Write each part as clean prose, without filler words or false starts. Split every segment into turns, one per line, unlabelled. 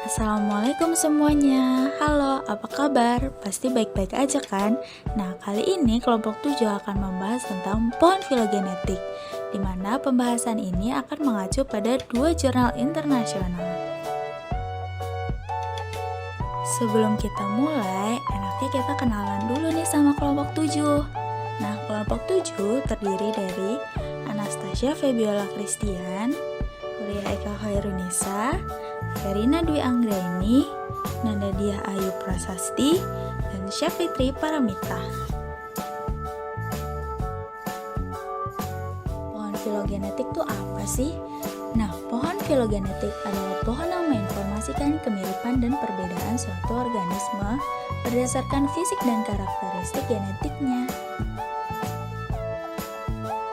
Assalamualaikum semuanya. Halo, apa kabar? Pasti baik-baik aja kan? Nah, kali ini kelompok 7 akan membahas tentang pohon filogenetik, di mana pembahasan ini akan mengacu pada dua jurnal internasional. Sebelum kita mulai, enaknya kita kenalan dulu nih sama kelompok 7. Nah, kelompok 7 terdiri dari Anastasia Febiola Christian, Lia Eka Khairunisa, Verina Dwi Anggraini, Nanda Diah Ayu Prasasti, dan Syafitri Paramita. Pohon filogenetik itu apa sih? Nah, pohon filogenetik adalah pohon yang menginformasikan kemiripan dan perbedaan suatu organisme berdasarkan fisik dan karakteristik genetiknya.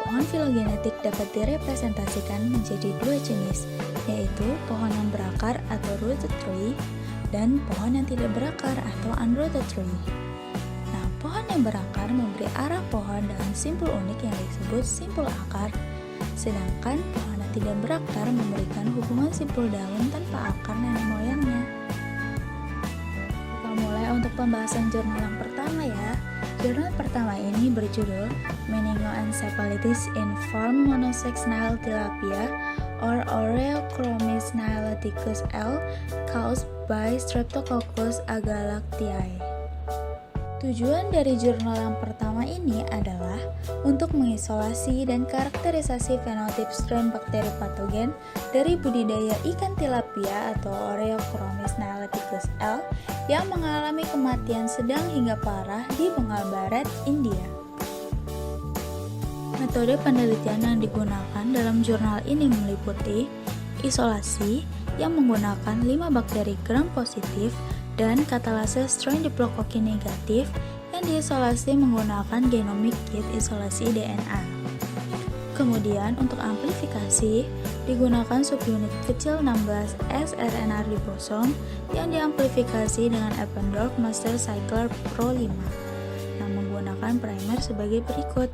Pohon filogenetik dapat direpresentasikan menjadi dua jenis, yaitu pohon yang berakar atau rooted tree dan pohon yang tidak berakar atau unrooted tree. Nah, pohon yang berakar memberi arah pohon dengan simpul unik yang disebut simpul akar, sedangkan pohon yang tidak berakar memberikan hubungan simpul daun tanpa akar nenek moyangnya. Kita mulai untuk pembahasan jurnal yang pertama ya. Jurnal pertama ini berjudul Meningoencephalitis in Farm Monosex Nile Tilapia or Oreochromis niloticus L caused by Streptococcus agalactiae. Tujuan dari jurnal yang pertama ini adalah untuk mengisolasi dan karakterisasi fenotip strain bakteri patogen dari budidaya ikan tilapia atau Oreochromis niloticus L yang mengalami kematian sedang hingga parah di Bengal Barat, India. Metode penelitian yang digunakan dalam jurnal ini meliputi isolasi yang menggunakan 5 bakteri gram positif dan katalase strain Diplococcus negatif yang diisolasi menggunakan genomic kit isolasi DNA. Kemudian untuk amplifikasi digunakan subunit kecil 16 sRNA ribosom yang diamplifikasi dengan Eppendorf Master Cycler Pro 5 yang menggunakan primer sebagai berikut.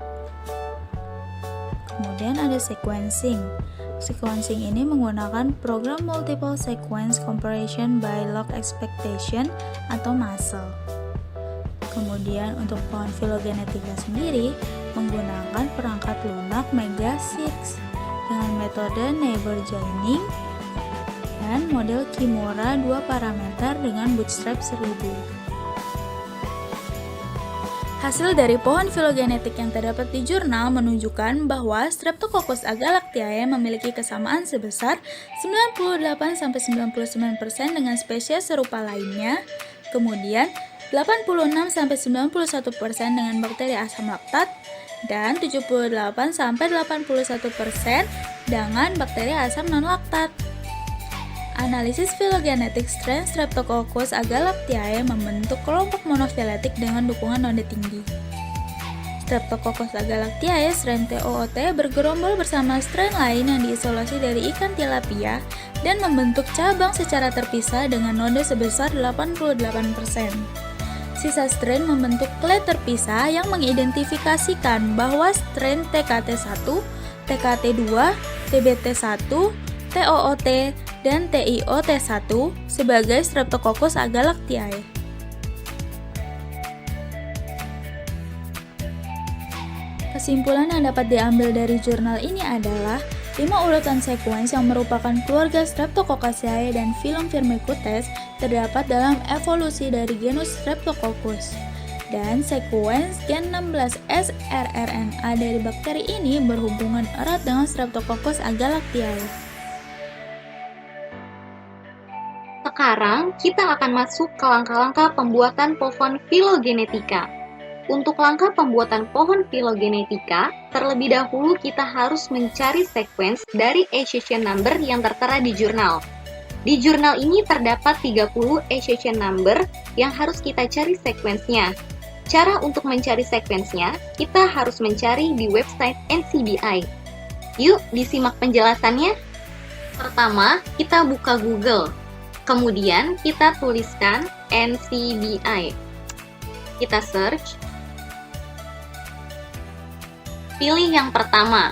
Kemudian ada sequencing. Sequencing ini menggunakan program Multiple Sequence Comparison by Log Expectation atau MUSCLE. Kemudian untuk pohon filogenetika sendiri menggunakan perangkat lunak Mega6 dengan metode neighbor joining dan model Kimura 2 parameter dengan bootstrap 1000. Hasil dari pohon filogenetik yang terdapat di jurnal menunjukkan bahwa Streptococcus agalactiae memiliki kesamaan sebesar 98-99% dengan spesies serupa lainnya, kemudian 86-91% dengan bakteri asam laktat, dan 78-81% dengan bakteri asam non-laktat. Analisis filogenetik strain Streptococcus agalactiae membentuk kelompok monofiletik dengan dukungan node tinggi. Streptococcus agalactiae strain TOOT bergerombol bersama strain lain yang diisolasi dari ikan tilapia dan membentuk cabang secara terpisah dengan node sebesar 88%. Sisa strain membentuk clade terpisah yang mengidentifikasikan bahwa strain TKT1, TKT2, TBT1, TOOT, dan TIOT1 sebagai Streptococcus agalactiae. Kesimpulan yang dapat diambil dari jurnal ini adalah 5 urutan sequence yang merupakan keluarga Streptococcaceae dan filum Firmicutes terdapat dalam evolusi dari genus Streptococcus. Dan sequence gen 16 sRNA dari bakteri ini berhubungan erat dengan Streptococcus agalactiae.
Sekarang kita akan masuk ke langkah-langkah pembuatan pohon filogenetika. Untuk langkah pembuatan pohon filogenetika, terlebih dahulu kita harus mencari sequence dari accession number yang tertera di jurnal. Di jurnal ini terdapat 30 accession number yang harus kita cari sequence-nya. Cara untuk mencari sequence-nya, kita harus mencari di website NCBI. Yuk, disimak penjelasannya. Pertama, kita buka Google. Kemudian kita tuliskan NCBI. Kita search. Pilih yang pertama.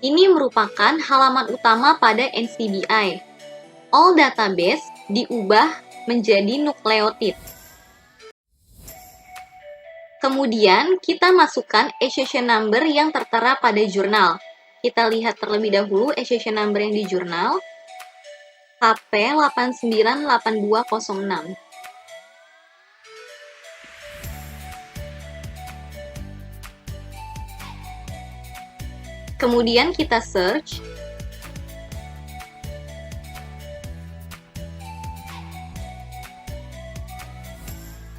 Ini merupakan halaman utama pada NCBI. All database diubah menjadi nukleotid. Kemudian, kita masukkan accession number yang tertera pada jurnal. Kita lihat terlebih dahulu accession number yang di jurnal, HP 898206. Kemudian kita search.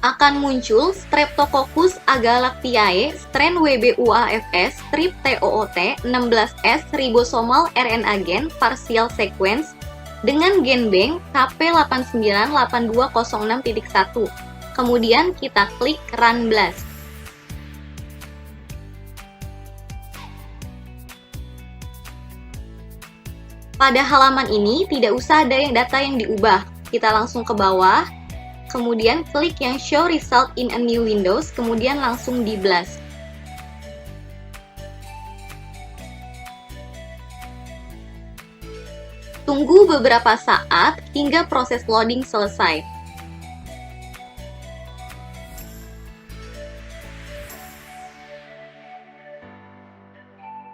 Akan muncul Streptococcus agalactiae strain WBUAFS strip TOOT 16S ribosomal RNA gen partial sequence dengan gen bank KP898206.1. Kemudian kita klik Run Blast. Pada halaman ini tidak usah ada data yang diubah. Kita langsung ke bawah, kemudian klik yang Show Result in a New Windows, kemudian langsung di blast. Tunggu beberapa saat hingga proses loading selesai.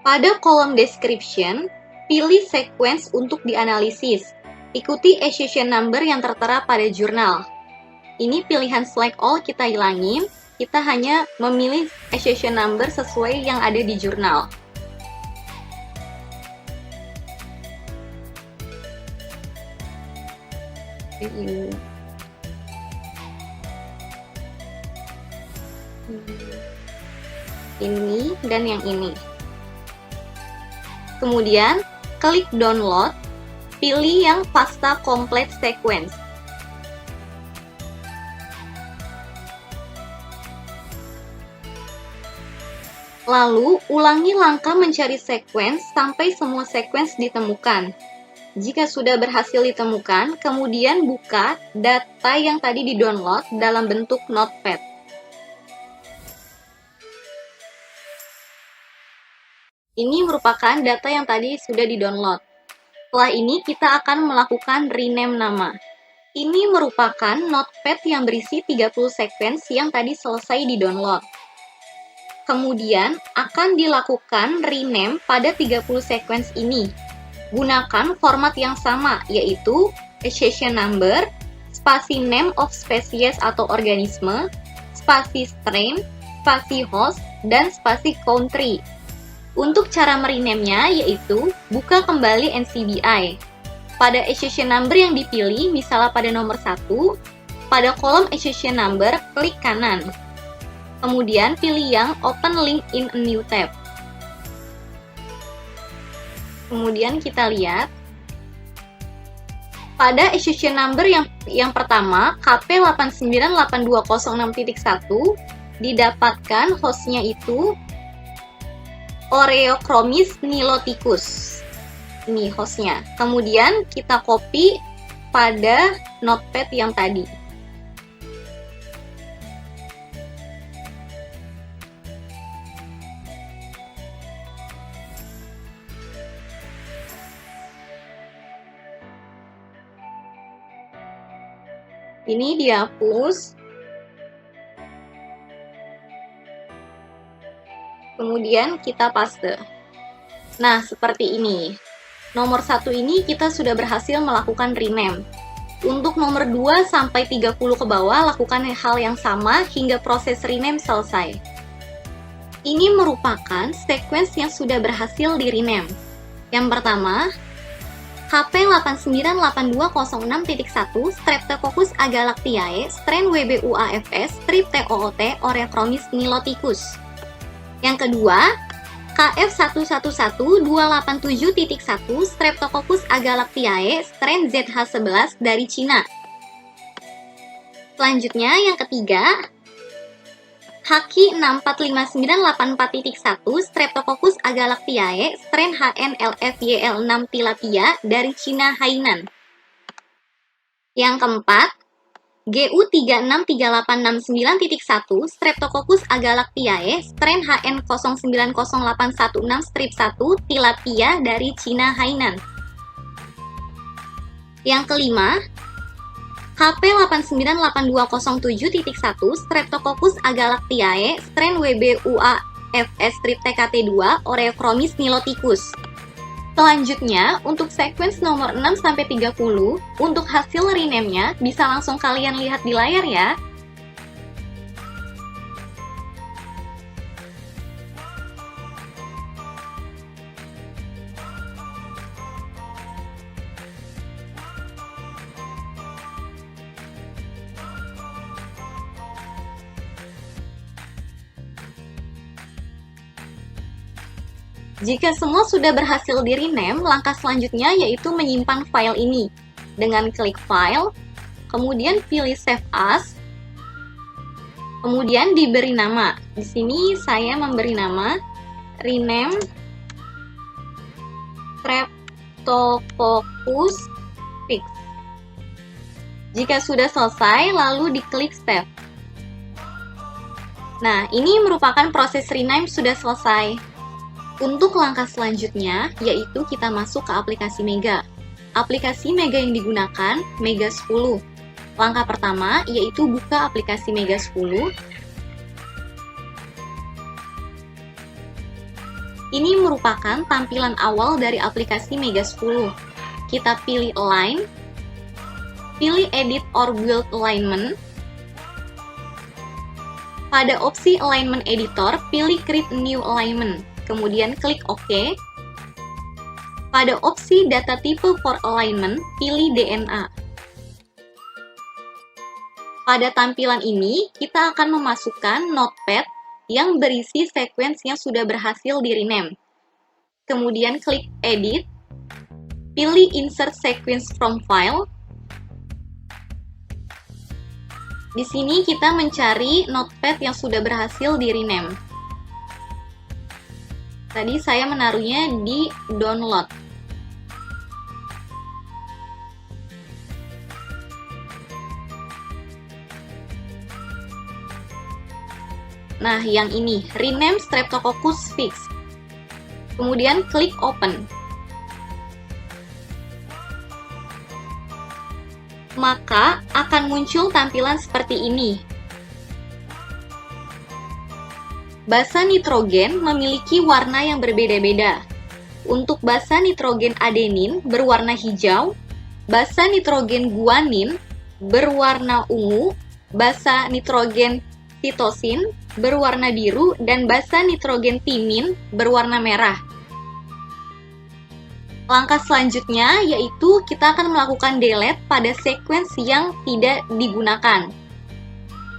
Pada kolom description, pilih sequence untuk dianalisis. Ikuti accession number yang tertera pada jurnal. Ini pilihan select all kita hilangin, kita hanya memilih accession number sesuai yang ada di jurnal. Ini dan yang ini. Kemudian, klik download, pilih yang FASTA Complete Sequence. Lalu, ulangi langkah mencari sequence sampai semua sequence ditemukan. Jika sudah berhasil ditemukan, kemudian buka data yang tadi di-download dalam bentuk notepad. Ini merupakan data yang tadi sudah di-download. Setelah ini, kita akan melakukan rename nama. Ini merupakan notepad yang berisi 30 sequence yang tadi selesai di-download. Kemudian, akan dilakukan rename pada 30 sequence ini. Gunakan format yang sama, yaitu accession number, spasi name of species atau organisme, spasi strain, spasi host, dan spasi country. Untuk cara merename-nya yaitu buka kembali NCBI. Pada accession number yang dipilih, misalnya pada nomor 1, pada kolom accession number, klik kanan. Kemudian pilih yang Open Link in a New tab. Kemudian kita lihat, pada accession number yang pertama, KP898206.1, didapatkan hostnya itu Oreochromis niloticus. Ini hostnya. Kemudian kita copy pada notepad yang tadi. Ini dihapus. Kemudian kita paste. Nah, seperti ini. Nomor 1 ini kita sudah berhasil melakukan rename. Untuk nomor 2 sampai 30 ke bawah, lakukan hal yang sama hingga proses rename selesai. Ini merupakan sequence yang sudah berhasil di rename. Yang pertama, KP898206.1 Streptococcus agalactiae strain WBUAFS strip TOOT Oreochromis niloticus. Yang kedua, KF111287.1 Streptococcus agalactiae strain ZH11 dari Cina. Selanjutnya, yang ketiga, Haki 645984.1 Streptococcus agalactiae strain HNLFYL6 tilapia dari Cina Hainan. Yang keempat, GU363869.1 Streptococcus agalactiae strain HN090816-1 tilapia dari Cina Hainan. Yang kelima, HP898207.1 Streptococcus agalactiae strain WBUAFS TKT2 Oreochromis niloticus. Selanjutnya, untuk sequence nomor 6-30, untuk hasil rename-nya bisa langsung kalian lihat di layar ya. Jika semua sudah berhasil di-rename, langkah selanjutnya yaitu menyimpan file ini. Dengan klik File, kemudian pilih Save As, kemudian diberi nama. Di sini saya memberi nama Rename Streptococcus Fix. Jika sudah selesai, lalu diklik Save. Nah, ini merupakan proses rename sudah selesai. Untuk langkah selanjutnya, yaitu kita masuk ke aplikasi Mega. Aplikasi Mega yang digunakan, Mega 10. Langkah pertama, yaitu buka aplikasi Mega 10. Ini merupakan tampilan awal dari aplikasi Mega 10. Kita pilih Align, pilih Edit or Build Alignment. Pada opsi Alignment Editor, pilih Create New Alignment. Kemudian klik OK. Pada opsi Data Type for Alignment, pilih DNA. Pada tampilan ini, kita akan memasukkan notepad yang berisi sequence yang sudah berhasil di-rename. Kemudian klik Edit, pilih Insert Sequence from File. Di sini kita mencari notepad yang sudah berhasil di-rename. Tadi saya menaruhnya di download. Nah, yang ini, Rename Streptococcus Fix. Kemudian klik Open. Maka akan muncul tampilan seperti ini. Basa nitrogen memiliki warna yang berbeda-beda. Untuk basa nitrogen adenin berwarna hijau, basa nitrogen guanin berwarna ungu, basa nitrogen sitosin berwarna biru, dan basa nitrogen timin berwarna merah. Langkah selanjutnya yaitu kita akan melakukan delete pada sequence yang tidak digunakan.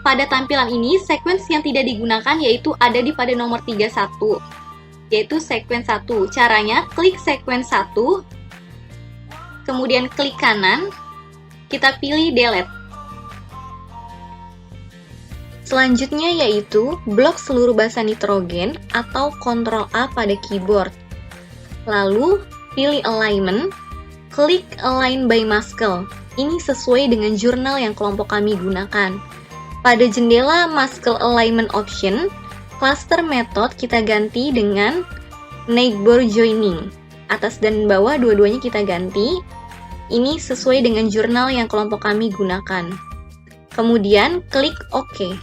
Pada tampilan ini, sequence yang tidak digunakan yaitu ada di pada nomor 31, yaitu sequence 1. Caranya, klik sequence 1, kemudian klik kanan, kita pilih delete. Selanjutnya yaitu blok seluruh basa nitrogen atau Ctrl A pada keyboard. Lalu, pilih alignment, klik align by muscle. Ini sesuai dengan jurnal yang kelompok kami gunakan. Pada jendela Muscle Alignment Option, cluster method kita ganti dengan neighbor joining. Atas dan bawah dua-duanya kita ganti. Ini sesuai dengan jurnal yang kelompok kami gunakan. Kemudian klik OK.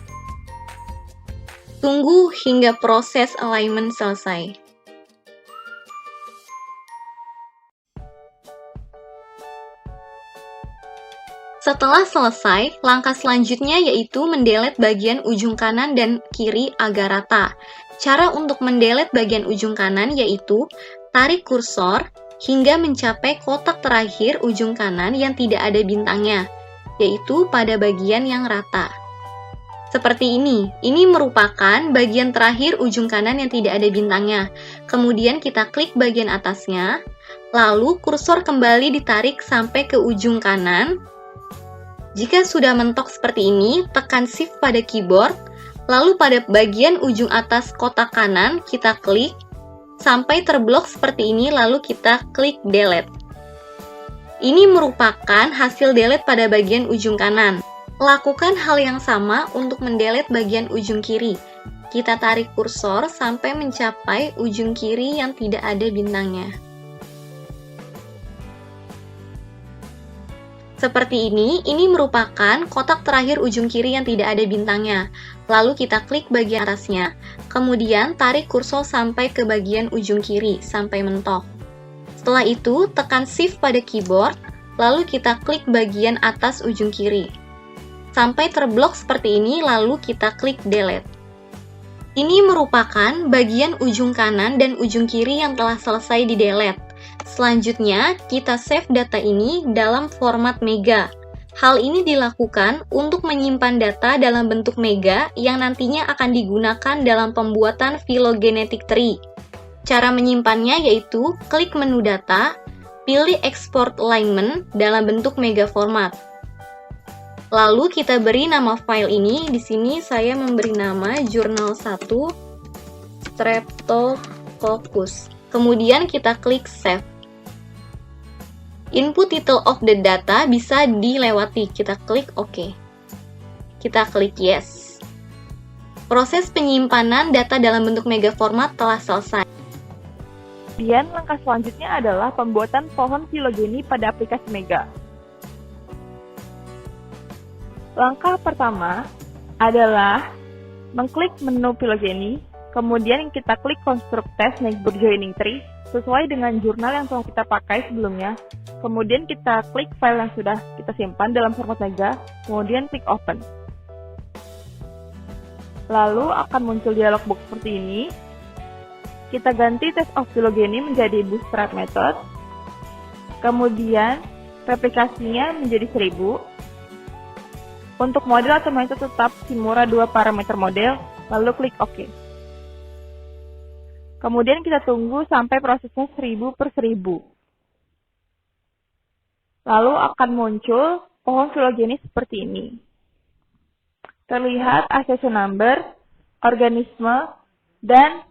Tunggu hingga proses alignment selesai. Setelah selesai, langkah selanjutnya yaitu mendelete bagian ujung kanan dan kiri agar rata. Cara untuk mendelete bagian ujung kanan yaitu tarik kursor hingga mencapai kotak terakhir ujung kanan yang tidak ada bintangnya, yaitu pada bagian yang rata. Seperti ini merupakan bagian terakhir ujung kanan yang tidak ada bintangnya. Kemudian kita klik bagian atasnya, lalu kursor kembali ditarik sampai ke ujung kanan. Jika sudah mentok seperti ini, tekan Shift pada keyboard, lalu pada bagian ujung atas kotak kanan kita klik, sampai terblok seperti ini, lalu kita klik Delete. Ini merupakan hasil delete pada bagian ujung kanan. Lakukan hal yang sama untuk mendelete bagian ujung kiri. Kita tarik kursor sampai mencapai ujung kiri yang tidak ada bintangnya. Seperti ini merupakan kotak terakhir ujung kiri yang tidak ada bintangnya. Lalu kita klik bagian atasnya, kemudian tarik kursor sampai ke bagian ujung kiri, sampai mentok. Setelah itu, tekan Shift pada keyboard, lalu kita klik bagian atas ujung kiri. Sampai terblok seperti ini, lalu kita klik Delete. Ini merupakan bagian ujung kanan dan ujung kiri yang telah selesai di-delete. Selanjutnya, kita save data ini dalam format Mega. Hal ini dilakukan untuk menyimpan data dalam bentuk Mega yang nantinya akan digunakan dalam pembuatan phylogenetic tree. Cara menyimpannya yaitu klik menu data, pilih export alignment dalam bentuk Mega format. Lalu kita beri nama file ini. Di sini saya memberi nama jurnal 1 Streptococcus. Kemudian kita klik save. Input title of the data bisa dilewati, kita klik OK. Kita klik Yes. Proses penyimpanan data dalam bentuk Mega format telah selesai.
Kemudian langkah selanjutnya adalah pembuatan pohon filogeni pada aplikasi Mega. Langkah pertama adalah mengklik menu filogeni, kemudian kita klik Construct Test Neighbor Joining Tree sesuai dengan jurnal yang telah kita pakai sebelumnya. Kemudian kita klik file yang sudah kita simpan dalam format Mega, kemudian klik Open. Lalu akan muncul dialog box seperti ini. Kita ganti Test of Phylogeny menjadi Bootstrap Method. Kemudian replikasinya menjadi 1000. Untuk model atau metode tetap Kimura 2 parameter model, lalu klik OK. Kemudian kita tunggu sampai prosesnya 1000/1000. Lalu akan muncul pohon filogeni seperti ini. Terlihat accession number, organisme, dan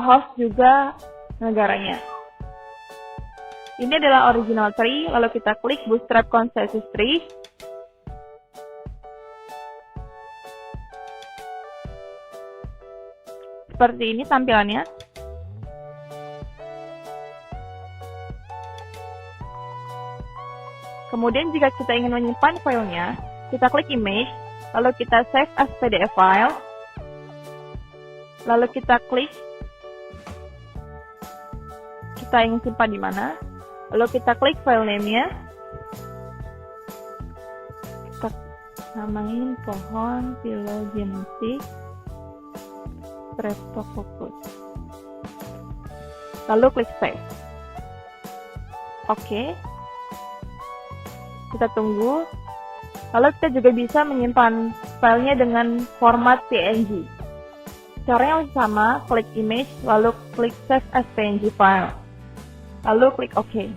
host juga negaranya. Ini adalah original tree, lalu kita klik Bootstrap Consensus Tree. Seperti ini tampilannya. Kemudian jika kita ingin menyimpan filenya, kita klik Image, lalu kita save as PDF file, lalu kita klik kita ingin simpan di mana, lalu kita klik file name-nya, kita namain pohon phylogenetic Streptococcus, lalu klik save. Oke. Kita tunggu. Lalu kita juga bisa menyimpan filenya dengan format PNG. Caranya masih sama, klik image, lalu klik save as PNG file. Lalu klik OK.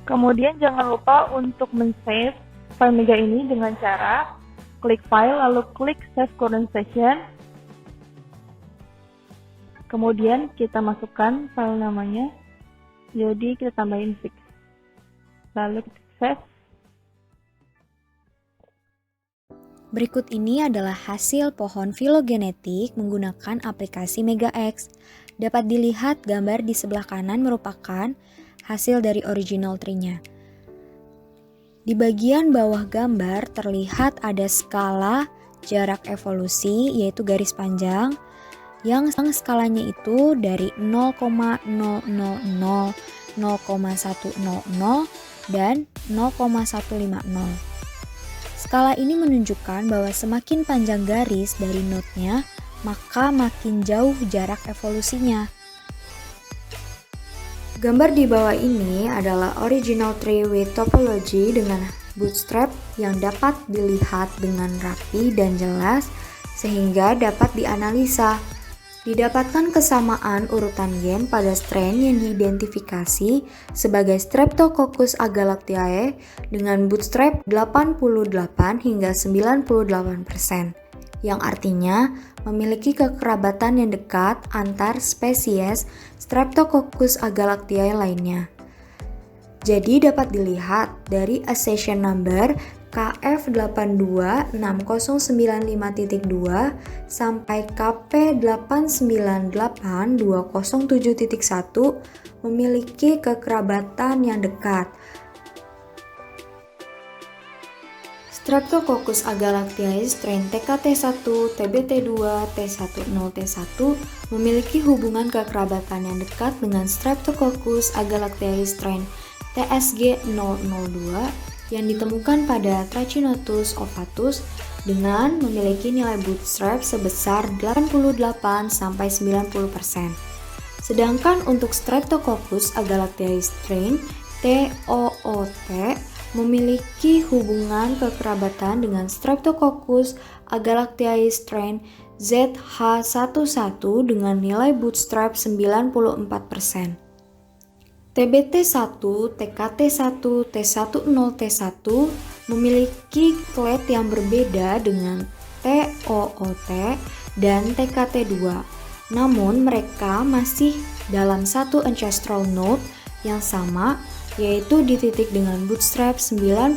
Kemudian jangan lupa untuk men-save file Mega ini dengan cara klik file, lalu klik save current session. Kemudian kita masukkan file namanya. Jadi kita tambahin fix. Lalu kita save.
Berikut ini adalah hasil pohon filogenetik menggunakan aplikasi MegaX. Dapat dilihat gambar di sebelah kanan merupakan hasil dari original tree-nya. Di bagian bawah gambar terlihat ada skala jarak evolusi, yaitu garis panjang, yang skalanya itu dari 0,000, 0,100, dan 0,150. Skala ini menunjukkan bahwa semakin panjang garis dari node-nya, maka makin jauh jarak evolusinya. Gambar di bawah ini adalah original tree with topology dengan bootstrap yang dapat dilihat dengan rapi dan jelas sehingga dapat dianalisa. Didapatkan kesamaan urutan gen pada strain yang diidentifikasi sebagai Streptococcus agalactiae dengan bootstrap 88 hingga 98%, yang artinya memiliki kekerabatan yang dekat antar spesies Streptococcus agalactiae lainnya. Jadi dapat dilihat dari accession number KF8260952 sampai KP8982071 memiliki kekerabatan yang dekat. Streptococcus agalactiae strain TKT1, TBT2, T10T1 memiliki hubungan kekerabatan yang dekat dengan Streptococcus agalactiae strain TSG002 yang ditemukan pada Trachinotus ovatus dengan memiliki nilai bootstrap sebesar 88-90%. Sedangkan untuk Streptococcus agalactiae strain TOOT memiliki hubungan kekerabatan dengan Streptococcus agalactiae strain ZH11 dengan nilai bootstrap 94%. TBT1, TKT1, T10T1 memiliki clade yang berbeda dengan TOOT dan TKT2. Namun mereka masih dalam satu ancestral node yang sama, yaitu di titik dengan bootstrap 98%.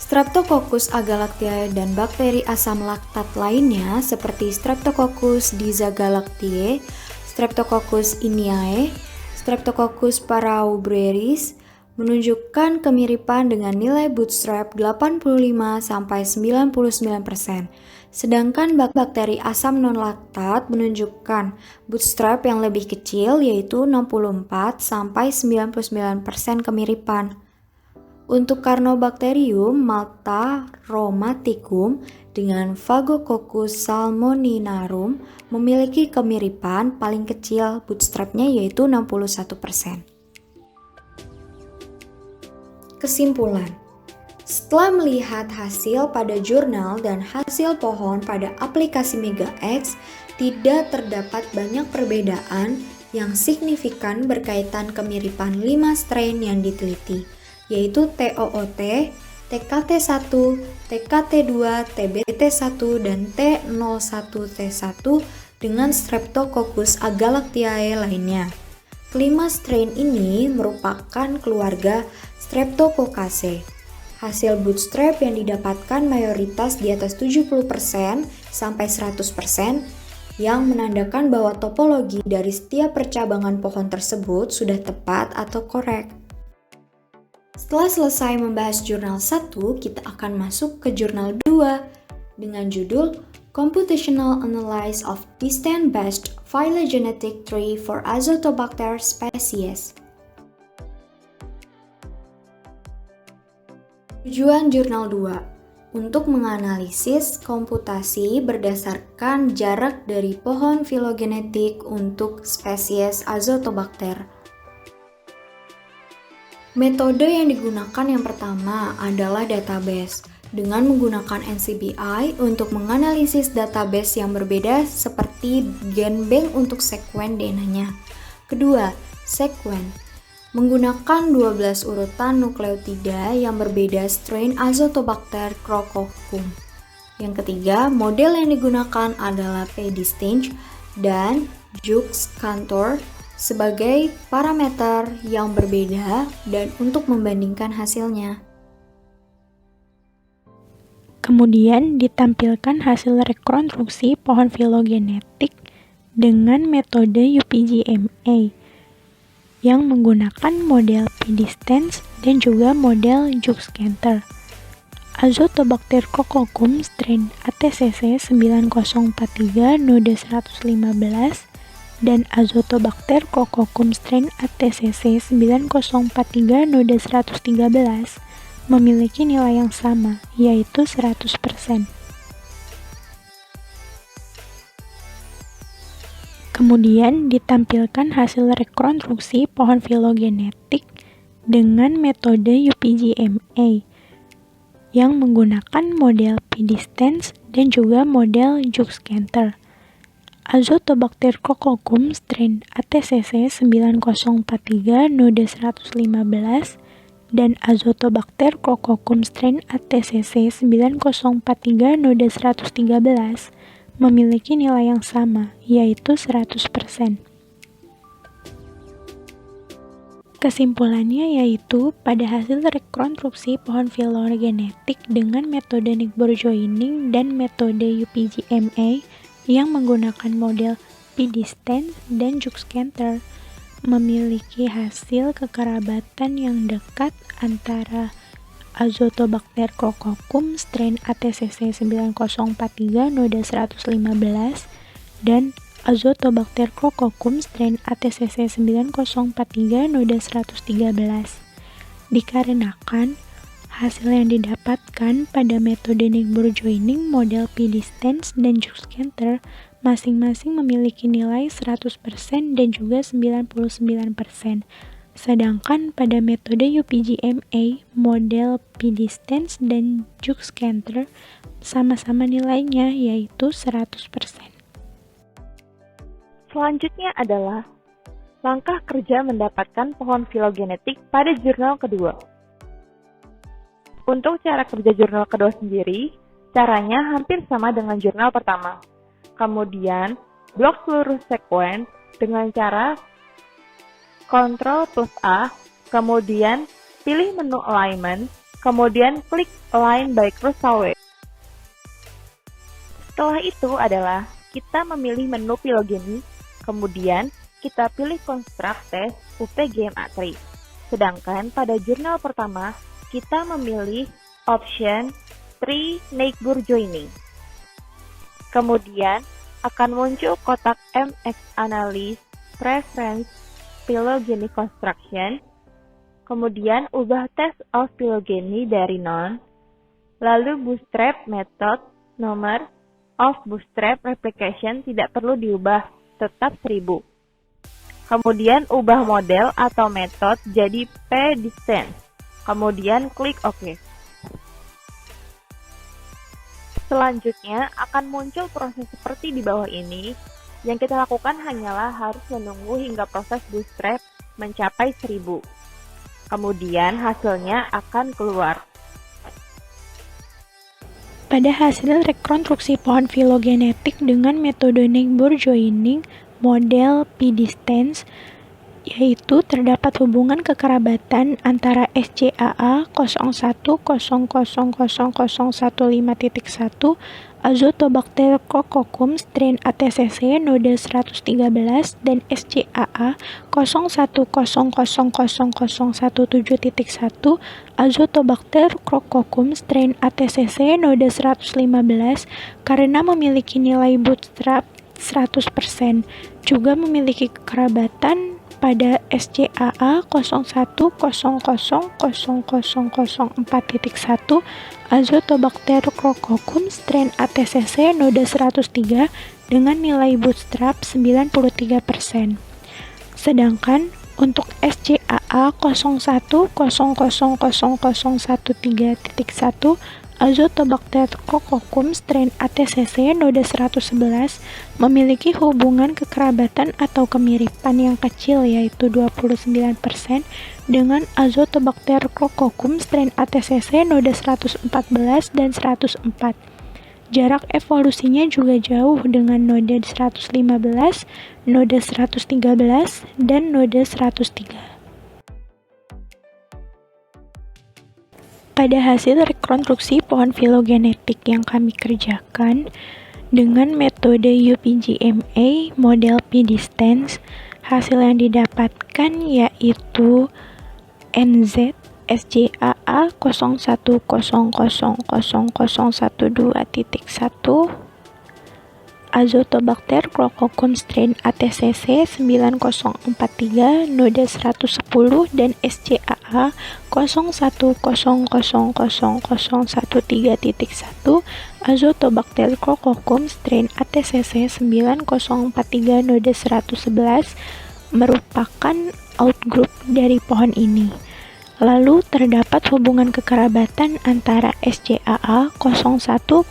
Streptococcus agalactiae dan bakteri asam laktat lainnya seperti Streptococcus disagalactiae, Streptococcus iniae, Streptococcus paraubrieris menunjukkan kemiripan dengan nilai bootstrap 85-99%. Sedangkan bakteri asam non-laktat menunjukkan bootstrap yang lebih kecil yaitu 64-99% kemiripan. Untuk Carnobacterium malta-rhomaticum dengan Phagococcus salmoninarum memiliki kemiripan paling kecil bootstrapnya yaitu 61%. Kesimpulan: setelah melihat hasil pada jurnal dan hasil pohon pada aplikasi MegaX, tidak terdapat banyak perbedaan yang signifikan berkaitan kemiripan 5 strain yang diteliti, yaitu TOOT, TKT1, TKT2, TBT1, dan T01T1 dengan Streptococcus agalactiae lainnya. Kelima strain ini merupakan keluarga Streptococcaceae. Hasil bootstrap yang didapatkan mayoritas di atas 70% sampai 100%, yang menandakan bahwa topologi dari setiap percabangan pohon tersebut sudah tepat atau korek. Setelah selesai membahas jurnal 1, kita akan masuk ke jurnal 2 dengan judul Computational Analysis of Distant-Based Phylogenetic Tree for Azotobacter Species. Tujuan jurnal 2 untuk menganalisis komputasi berdasarkan jarak dari pohon filogenetik untuk spesies Azotobacter. Metode yang digunakan yang pertama adalah database, dengan menggunakan NCBI untuk menganalisis database yang berbeda seperti GenBank untuk sekuen DNA-nya. Kedua, sekuen, menggunakan 12 urutan nukleotida yang berbeda strain Azotobacter crococum. Yang ketiga, model yang digunakan adalah P-Distinct dan Jux-Cantor sebagai parameter yang berbeda dan untuk membandingkan hasilnya.
Kemudian ditampilkan hasil rekonstruksi pohon filogenetik dengan metode UPGMA yang menggunakan model P-Distance dan juga model Jux-Cantor. Azotobacter crococum strain ATCC 9043 node 115 dan Azotobacter crococum strain ATCC 9043 node 113 memiliki nilai yang sama, yaitu 100%. Kemudian ditampilkan hasil rekonstruksi pohon filogenetik dengan metode UPGMA yang menggunakan model P-Distance dan juga model Jux-Cantor. Azotobacter crococum strain ATCC 9043 node 115 dan Azotobacter crococum strain ATCC 9043 node 113 memiliki nilai yang sama, yaitu 100%. Kesimpulannya yaitu, pada hasil rekonstruksi pohon filogenetik dengan metode Nigbur joining dan metode UPGMA yang menggunakan model p-distance dan Jux-Cantor, memiliki hasil kekerabatan yang dekat antara Azotobacter crococum strain ATCC 9043 noda 115 dan Azotobacter crococum strain ATCC 9043 noda 113. Dikarenakan hasil yang didapatkan pada metode Nigbur joining, model p-distance dan Jux-Cantor masing-masing memiliki nilai 100% dan juga 99%. Sedangkan pada metode UPGMA, model p-distance dan Jux-Cantor sama-sama nilainya yaitu 100%.
Selanjutnya adalah langkah kerja mendapatkan pohon filogenetik pada jurnal kedua. Untuk cara kerja jurnal kedua sendiri, caranya hampir sama dengan jurnal pertama. Kemudian, blok seluruh sekuen dengan cara Ctrl+A, kemudian pilih menu alignment, kemudian klik align by Kurosawa. Setelah itu adalah kita memilih menu filogeny, kemudian kita pilih construct test UPGMA3. Sedangkan pada jurnal pertama, kita memilih option 3 Nigbur joining. Kemudian akan muncul kotak MX Analysis Preference Phylogeny Construction, kemudian ubah test of phylogeny dari none, lalu bootstrap method nomor of bootstrap replication tidak perlu diubah, tetap 1000. Kemudian ubah model atau metode jadi p-distance, kemudian klik OK. Selanjutnya akan muncul proses seperti di bawah ini. Yang kita lakukan hanyalah harus menunggu hingga proses bootstrap mencapai 1000. Kemudian hasilnya akan keluar.
Pada hasil rekonstruksi pohon filogenetik dengan metode Nigbur joining model p-distance, yaitu terdapat hubungan kekerabatan antara SCAA 01000015.1 Azotobacter crococum strain ATCC noda 113 dan SCAA 01000017.1 Azotobacter crococum strain ATCC noda 115 karena memiliki nilai bootstrap 100%, juga memiliki kekerabatan pada SCAA 01000004.1 Azotobacter crococum strain ATCC noda 103 dengan nilai bootstrap 93%. Sedangkan untuk SCAA 01000013.1 Azotobacter crococum strain ATCC noda 111 memiliki hubungan kekerabatan atau kemiripan yang kecil yaitu 29% dengan Azotobacter crococum strain ATCC noda 114 dan 104. Jarak evolusinya juga jauh dengan noda 115, noda 113, dan noda 103. Pada hasil rekonstruksi pohon filogenetik yang kami kerjakan dengan metode UPGMA model p-distance, hasil yang didapatkan yaitu NZ SCAA 01000012.1 Azotobacter crococum strain ATCC 9043 noda 110 dan SCAA 01000013.1 Azotobacter crococum strain ATCC 9043 noda 111 merupakan outgroup dari pohon ini. Lalu terdapat hubungan kekerabatan antara SCAA 01000015.1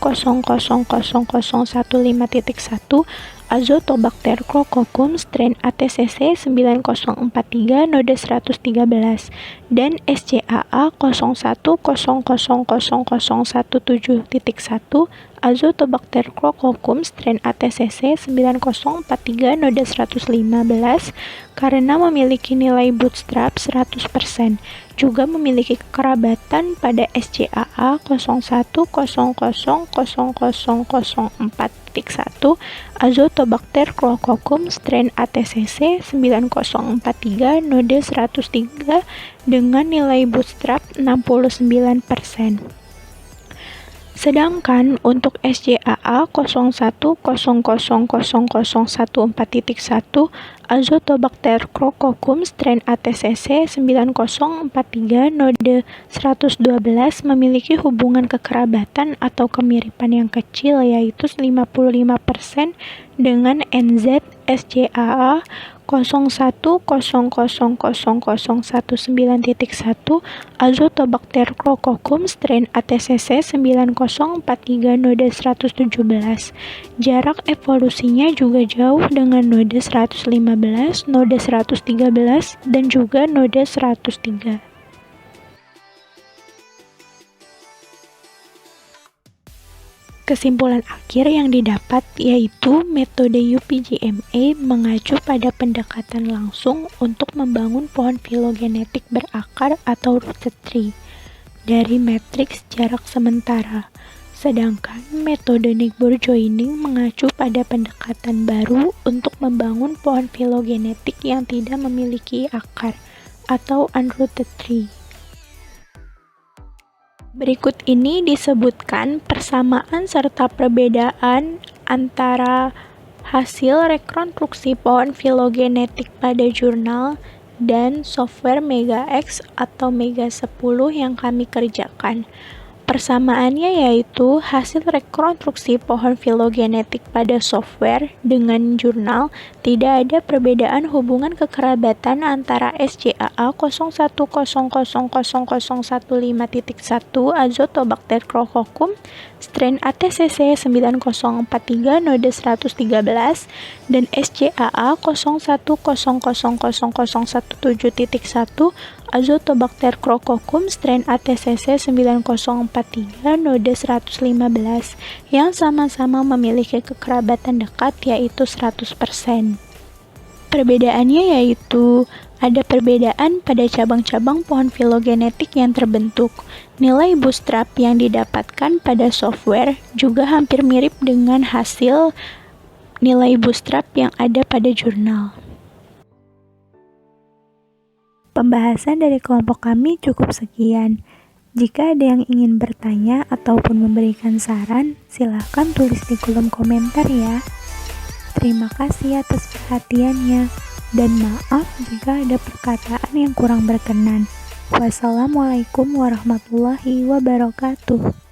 Azotobacter crococum strain ATCC 9043 node 113 dan SCAA 01000017.1 Azotobacter crococum strain ATCC 9043 node 115 karena memiliki nilai bootstrap 100%, juga memiliki kekerabatan pada SCAA 01000004.1 Azotobacter crococum strain ATCC 9043 node 103 dengan nilai bootstrap 69%. Sedangkan untuk SCAA 01000014.1 Azotobacter crococum strain ATCC 9043 node 112 memiliki hubungan kekerabatan atau kemiripan yang kecil, yaitu 55% dengan NZ SCAA 01000019.1 Azotobacter crococum strain ATCC 9043 node 117. Jarak evolusinya juga jauh dengan node 115, node 113, dan juga node 103. Kesimpulan akhir yang didapat yaitu metode UPGMA mengacu pada pendekatan langsung untuk membangun pohon filogenetik berakar atau rooted tree dari matriks jarak sementara. Sedangkan metode Nigbur joining mengacu pada pendekatan baru untuk membangun pohon filogenetik yang tidak memiliki akar atau unrooted tree. Berikut ini disebutkan persamaan serta perbedaan antara hasil rekonstruksi pohon filogenetik pada jurnal dan software MegaX atau Mega 10 yang kami kerjakan. Persamaannya yaitu hasil rekonstruksi pohon filogenetik pada software dengan jurnal tidak ada perbedaan hubungan kekerabatan antara SCAA 01000015.1 Azotobacter crococum strain ATCC 9043 node 113 dan SCAA 01000017.1 Azotobacter crococum strain ATCC 9043 node 115 yang sama-sama memiliki kekerabatan dekat yaitu 100%. Perbedaannya yaitu ada perbedaan pada cabang-cabang pohon filogenetik yang terbentuk. Nilai bootstrap yang didapatkan pada software juga hampir mirip dengan hasil nilai bootstrap yang ada pada jurnal. Pembahasan dari kelompok kami cukup sekian. Jika ada yang ingin bertanya ataupun memberikan saran, silakan tulis di kolom komentar ya. Terima kasih atas perhatiannya, dan maaf jika ada perkataan yang kurang berkenan. Wassalamualaikum warahmatullahi wabarakatuh.